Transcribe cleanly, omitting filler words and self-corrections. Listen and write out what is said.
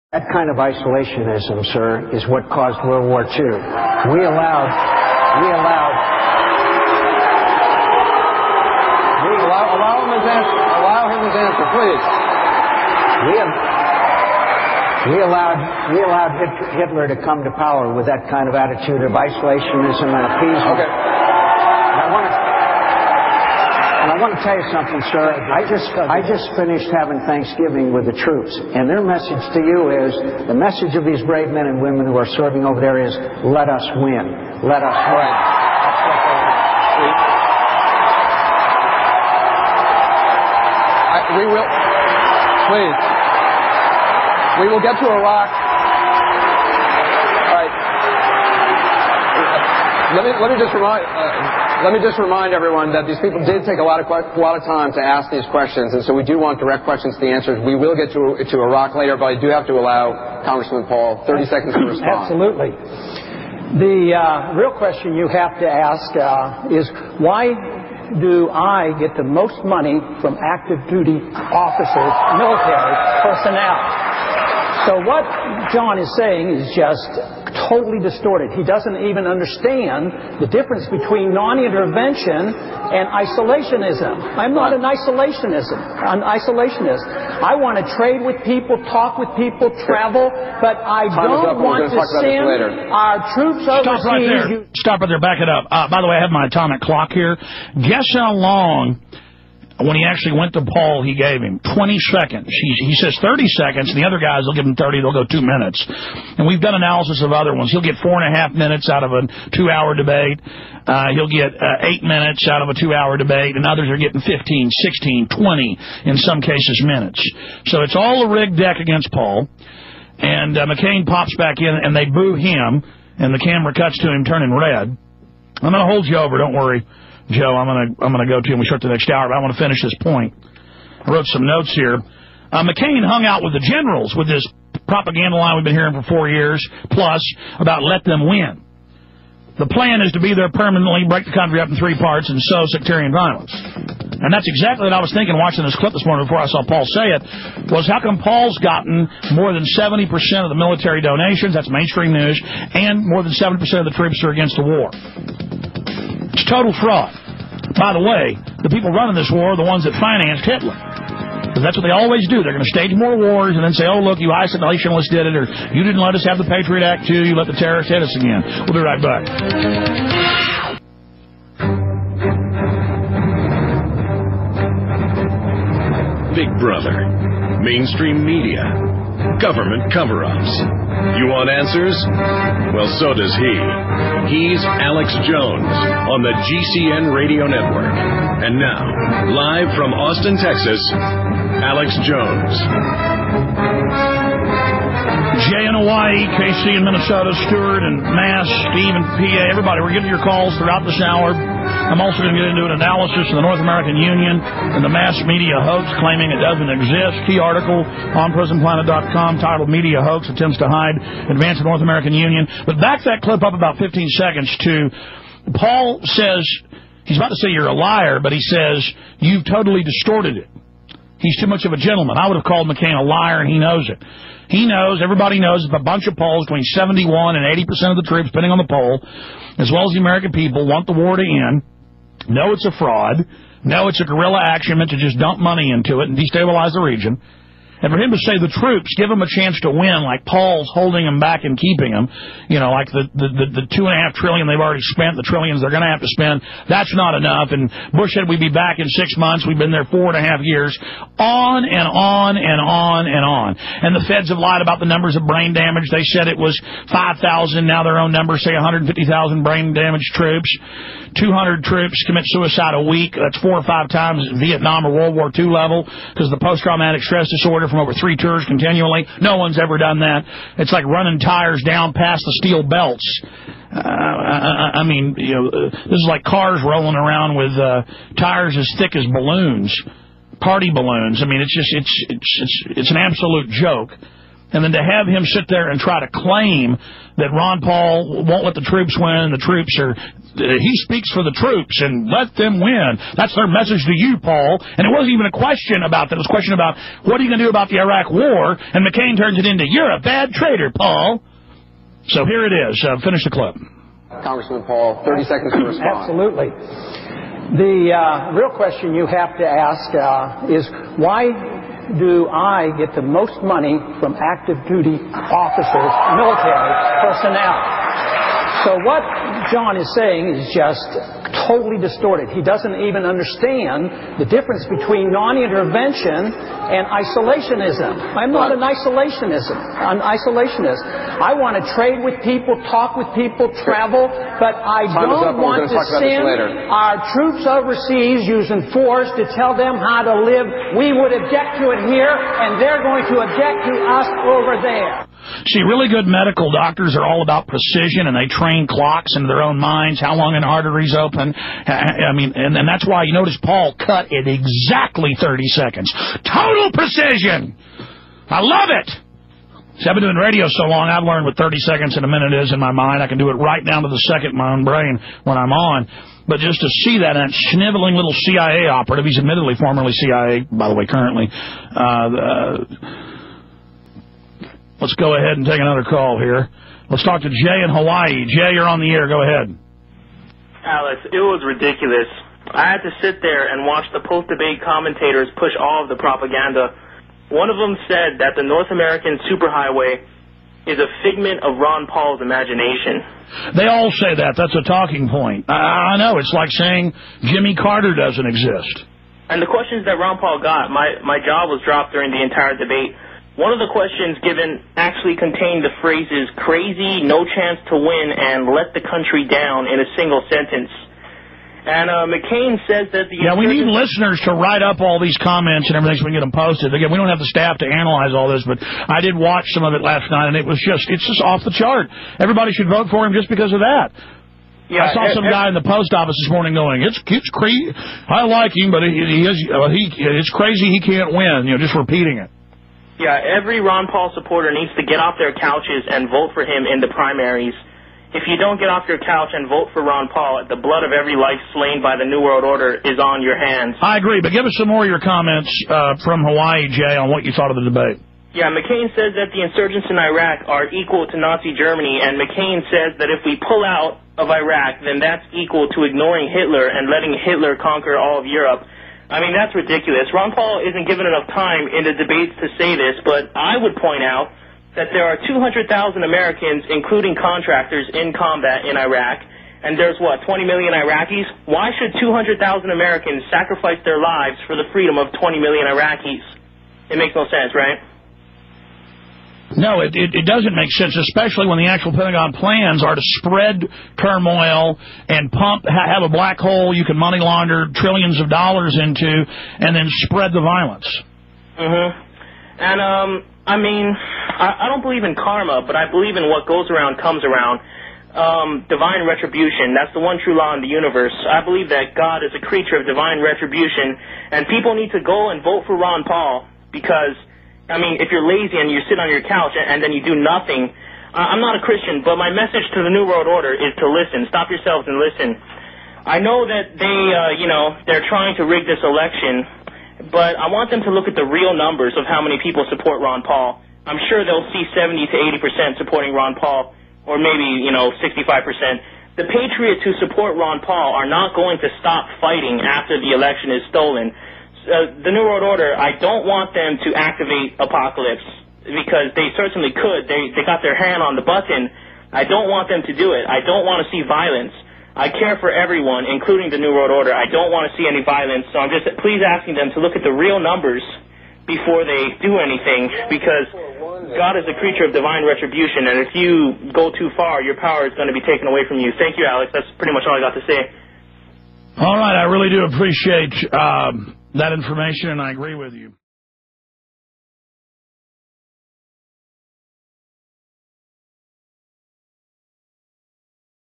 That kind of isolationism, sir, is what caused World War II. Allow him his answer, please. We allowed Hitler to come to power with that kind of attitude of isolationism and appeasement. Okay. And I want to tell you something, sir. I just finished having Thanksgiving with the troops, and their message to you is, the message of these brave men and women who are serving over there is, let us win. Let us win. We will, please. We will get to Iraq. All right. Let me just remind everyone that these people did take a lot of time to ask these questions, and so we do want direct questions to the answers. We will get to Iraq later, but I do have to allow Congressman Paul 30 seconds to respond. Absolutely. The real question you have to ask is, why do I get the most money from active duty officers, military personnel? So what John is saying is just totally distorted. He doesn't even understand the difference between non-intervention and isolationism. I'm not an isolationist. I want to trade with people, talk with people, travel, but I don't want to send our troops overseas. Stop right there. Back it up. By the way, I have my atomic clock here. Guess how long, when he actually went to Paul, he gave him 20 seconds. He says 30 seconds, and the other guys will give him 30. They'll go 2 minutes. And we've done analysis of other ones. He'll get 4.5 minutes out of a 2-hour debate. He'll get 8 minutes out of a 2-hour debate, and others are getting 15, 16, 20, in some cases, minutes. So it's all a rigged deck against Paul. And McCain pops back in, and they boo him, and the camera cuts to him turning red. I'm going to hold you over. Don't worry, Joe. I'm gonna go to you when we start the next hour, but I want to finish this point. I wrote some notes here. McCain hung out with the generals with this propaganda line we've been hearing for 4 years plus about let them win. The plan is to be there permanently, break the country up in 3 parts, and sow sectarian violence. And that's exactly what I was thinking watching this clip this morning before I saw Paul say it, was how come Paul's gotten more than 70% of the military donations, that's mainstream news, and more than 70% of the troops are against the war. It's total fraud. By the way, the people running this war are the ones that financed Hitler. Because that's what they always do. They're going to stage more wars and then say, oh, look, you isolationalists did it, or you didn't let us have the Patriot Act, too. You let the terrorists hit us again. We'll be right back. Big Brother, mainstream media, government cover-ups. You want answers? Well, so does he. He's Alex Jones on the GCN Radio Network. And now, live from Austin, Texas, Alex Jones. Jay in Hawaii, KC in Minnesota, Stuart and Mass, Steve in PA, everybody, we're getting your calls throughout this hour. I'm also going to get into an analysis of the North American Union and the mass media hoax claiming it doesn't exist. Key article on PrisonPlanet.com titled Media Hoax Attempts to Hide Advance of North American Union. But back that clip up about 15 seconds to Paul says, he's about to say you're a liar, but he says you've totally distorted it. He's too much of a gentleman. I would have called McCain a liar, and he knows it. He knows, everybody knows, if a bunch of polls between 71 and 80% of the troops, depending on the poll, as well as the American people, want the war to end, know it's a fraud, know it's a guerrilla action meant to just dump money into it and destabilize the region. And for him to say the troops, give them a chance to win, like Paul's holding them back and keeping them, you know, like the $2.5 trillion they've already spent, the trillions they're going to have to spend, that's not enough. And Bush said we'd be back in 6 months. We've been there 4.5 years. On and on and on and on. And the feds have lied about the numbers of brain damage. They said it was 5,000. Now their own numbers say 150,000 brain damaged troops. 200 troops commit suicide a week. That's 4 or 5 times Vietnam or World War II level because of the post-traumatic stress disorder from over 3 tours continually. No one's ever done that. It's like running tires down past the steel belts. I mean, you know, this is like cars rolling around with tires as thick as balloons, party balloons. I mean, it's just it's an absolute joke. And then to have him sit there and try to claim that Ron Paul won't let the troops win, the troops are... He speaks for the troops, and let them win. That's their message to you, Paul. And it wasn't even a question about that. It was a question about, what are you going to do about the Iraq war? And McCain turns it into, you're a bad traitor, Paul. So here it is. Finish the clip. Congressman Paul, 30 seconds to respond. Absolutely. The real question you have to ask is, why do I get the most money from active duty officers, military personnel? So what John is saying is just totally distorted. He doesn't even understand the difference between non-intervention and isolationism. I'm not an isolationist. I want to trade with people, talk with people, travel, but I don't want to send our troops overseas using force to tell them how to live. We would object to it here, and they're going to object to us over there. See, really good medical doctors are all about precision, and they train clocks into their own minds, how long an artery's open. I mean, and that's why you notice Paul cut it exactly 30 seconds. Total precision! I love it! See, I've been doing radio so long, I've learned what 30 seconds in a minute is in my mind. I can do it right down to the second in my own brain when I'm on. But just to see that, and that sniveling little CIA operative, he's admittedly formerly CIA, by the way, currently, let's go ahead and take another call here. Let's talk to Jay in Hawaii. Jay, you're on the air. Go ahead. Alex, it was ridiculous. I had to sit there and watch the post-debate commentators push all of the propaganda. One of them said that the North American superhighway is a figment of Ron Paul's imagination. They all say that. That's a talking point. I know. It's like saying Jimmy Carter doesn't exist. And the questions that Ron Paul got, my jaw was dropped during the entire debate. One of the questions given actually contained the phrases crazy, no chance to win, and let the country down in a single sentence. And McCain says that the... Yeah, we need listeners to write up all these comments and everything so we can get them posted. Again, we don't have the staff to analyze all this, but I did watch some of it last night, and it's just off the chart. Everybody should vote for him just because of that. Yeah, I saw some guy in the post office this morning going, it's crazy. I like him, but it's crazy he can't win, just repeating it. Yeah, every Ron Paul supporter needs to get off their couches and vote for him in the primaries. If you don't get off your couch and vote for Ron Paul, the blood of every life slain by the New World Order is on your hands. I agree, but give us some more of your comments from Hawaii, Jay, on what you thought of the debate. Yeah, McCain says that the insurgents in Iraq are equal to Nazi Germany, and McCain says that if we pull out of Iraq, then that's equal to ignoring Hitler and letting Hitler conquer all of Europe. I mean, that's ridiculous. Ron Paul isn't given enough time in the debates to say this, but I would point out that there are 200,000 Americans, including contractors, in combat in Iraq, and there's, 20 million Iraqis? Why should 200,000 Americans sacrifice their lives for the freedom of 20 million Iraqis? It makes no sense, right? No, it doesn't make sense, especially when the actual Pentagon plans are to spread turmoil and have a black hole you can money launder trillions of dollars into, and then spread the violence. And, I mean, I don't believe in karma, but I believe in what goes around comes around. Divine retribution, that's the one true law in the universe. I believe that God is a creature of divine retribution, and people need to go and vote for Ron Paul because... I mean, if you're lazy and you sit on your couch and then you do nothing, I'm not a Christian, but my message to the New World Order is to listen. Stop yourselves and listen. I know that they're trying to rig this election, but I want them to look at the real numbers of how many people support Ron Paul. I'm sure they'll see 70 to 80% supporting Ron Paul, or maybe, 65%. The patriots who support Ron Paul are not going to stop fighting after the election is stolen. The New World Order, I don't want them to activate Apocalypse because they certainly could. They got their hand on the button. I don't want them to do it. I don't want to see violence. I care for everyone, including the New World Order. I don't want to see any violence, so I'm just please asking them to look at the real numbers before they do anything because God is a creature of divine retribution, and if you go too far, your power is going to be taken away from you. Thank you, Alex. That's pretty much all I got to say. All right, I really do appreciate that information, and I agree with you.